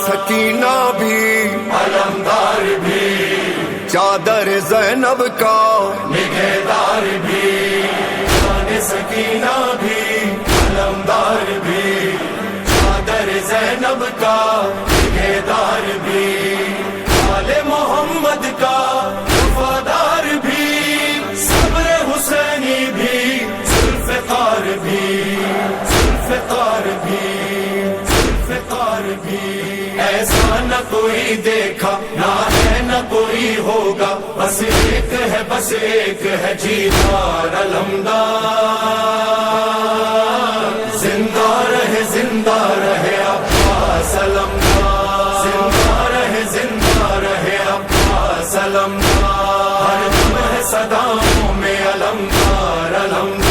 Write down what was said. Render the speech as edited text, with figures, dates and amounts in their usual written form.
سکینہ بھی علمدار بھی، چادر زینب کا نگہدار بھی، شان سکینہ بھی علمدار بھی، چادر زینب کا نگہدار بھی، آل محمد کا وفادار بھی، صبر حسینی بھی، ذوالفقار بھی، ذوالفقار بھی، ذوالفقار بھی، ایسا نہ کوئی دیکھا نہ ہے نہ کوئی ہوگا، بس ایک ہے بس ایک ہے جیدار علمدار، زندہ رہے عباس علمدار، زندہ رہے عباس علمدار، ہر دم ہے صداؤں میں علمدار علمدار۔